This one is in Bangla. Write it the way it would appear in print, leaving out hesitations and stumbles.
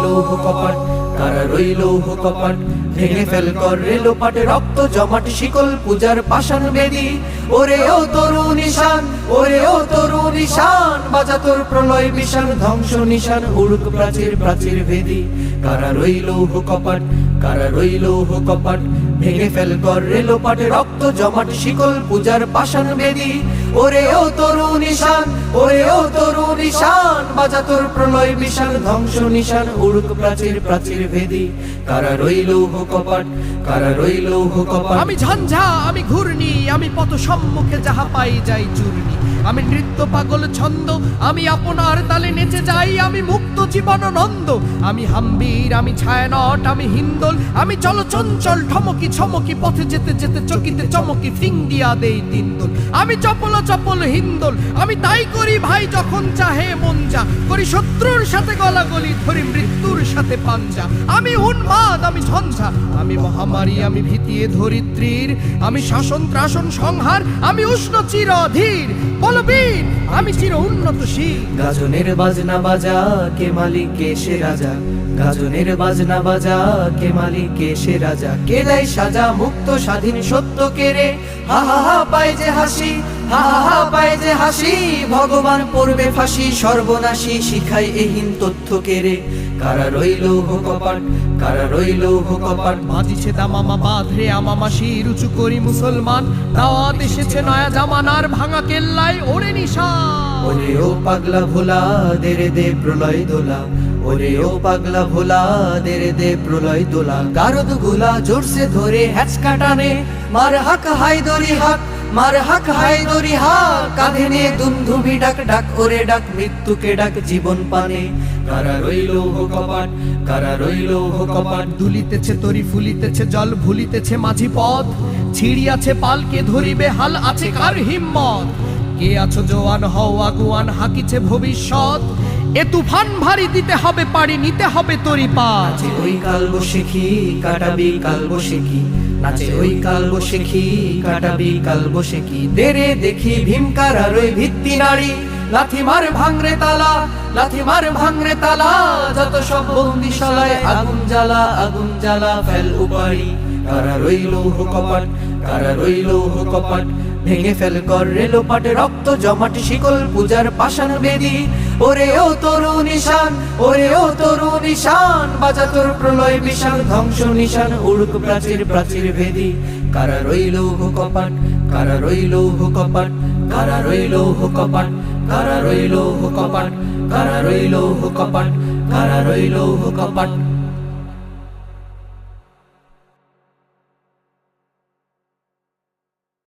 লৌহ কপাট, কারা রইল লৌহ কপাট, ভেঙে ফেল কর রেলোপাট, রক্ত জমাট শিকল পূজার পাষাণ বেদী। ওরে ও তরু নিশান, ওরে ও তরু নিশান, বাজা তোর প্রলয় বিশান, ধ্বংস নিশান উড়ুক প্রাচীর প্রাচীর ভেদী। কারা রইল লৌহ কপাট, কারা রইল লৌহ কপাট, ভেঙে ফেল কর রেলোপাট, রক্ত জমাট শিকল পূজার পাষাণ বেদী। ওরে ও তরু নিশান, ওরে ও তরু নিশান, বাজা তোর প্রলয় বিশান, ধ্বংস নিশান উড়ুক প্রাচীর প্রাচীর ভেদী। কারা রইল লৌহ কপাট, কারা রইল লৌহ কপাট। আমি ঝঞ্ঝা, আমি ঘূর্ণি, আমি পথ সম্মুখে যাহা পাই যাই চূর্ণি। আমি নৃত্য পাগল ছন্দ, আমি আপনার তালে নেচে যাই, আমি মুক্ত জীবন নন্দ। আমি হাম্বির, আমি ছায়ানট, আমি হিন্দোল, আমি চলচঞ্চল ঠমকি ছমকি, পথে যেতে যেতে চকিতে চমকি ফিং দিয়া দেই তিনদোল। আমি চপল চপল হিন্দোল, আমি তাই করি ভাই যখন চাহে মন যা, করি শত্রুর সাথে গলাগলি, ধরি মৃত্যুর সাথে পাঞ্জা। আমি উন্মাদ, আমি ঝঞ্ঝা, আমি মহামারী, আমি ভীতিয়ে ধরিত্রীর, আমি শাসন ত্রাসন সংহার, আমি উষ্ণ চির অধীর, বলবীর, আমি চির উন্নতশীল। গাজনের বাজনা বাজা, কে মালিক কে সে রাজা, গাজনের বাজনা বাজা, কে মালিক কে সে রাজা। কে দেয় সাজা মুক্ত স্বাধীন সত্য কে রে, হা হা হা পায় যে হাসি, হা হা হা পায় যে হাসি, ভগবান পড়বে ফাঁসি সর্বনাশী, শিখায় এহীন তথ্য কে রে। কারা রইল লৌহ কপাট, কারা রইল লৌহ কপাট। বাজিছে দামামা বাঁধরে আমামা শির উঁচু করি মুসলমান, দাওয়াত এসেছে নয়া জামানার, ভাঙা কেল্লায় ওরে নিশান। ওরে ও পাগলা ভোলা, দেরে দে প্রলয় দোলা, ওরে ও পাগলা ভোলা, দেরে দে প্রলয় দোলা। গারদ গুলা জোরসে ধরে হ্যাচকা টানে, মার হাক হায়দরি হাক, মার হাক হায়দরি হাক, কাঁধে নে দুমধুমি ডাক, ডাক ওরে ডাক মৃত্যুকে ডাক জীবন পানে। কারা রইল লৌহ কপাট, কারা রইল লৌহ কপাট। দুলিতেছে তরি ফুলিতেছে জল, ভুলিতেছে মাঝি পথ, ছিড়িয়াছে পালকে ধরিবে হাল, আছে কার হিম্মত। কে আছো জোয়ান হও আগুয়ান, হাকিছে ভবিষ্যৎ, এ তুফান ভারী দিতে হবে পাড়ি, নিতে হবে তরি পার। নাচে ওই কাল বসেখি, কাটাবি কাল বসেখি, নাচে ওই কাল বসেখি, কাটাবি কাল বসেখি। দেরে দেখি ভীমকার আর ওই ভিত্তি নারী, লাথি মার ভাঙরে তালা, লাথি মার ভাঙরে তালা, যত সব বন্দিশালায় আগুন জ্বালা, আগুন জ্বালা ফেল উপাড়ি। কারা রইল লৌহ কপাট, কারা রইল লৌহ কপাট, ভেঙে ফেল কর রেলোপাট, রক্ত জমাট শিকল পূজার পাষাণ বেদী। ওরে ও তরু নিশান, ওরে ও তরু নিশান, বাজা তোর প্রলয় বিশান, ধ্বংস নিশান উড়ুক প্রাচীর প্রাচীর ভেদী। কারা রইল লৌহ কপাট, কারা রইল লৌহ কপাট, কারা রইল লৌহ কপাট, কারা রইল লৌহ কপাট, কারা রইল লৌহ কপাট, কারা রইল লৌহ কপাট।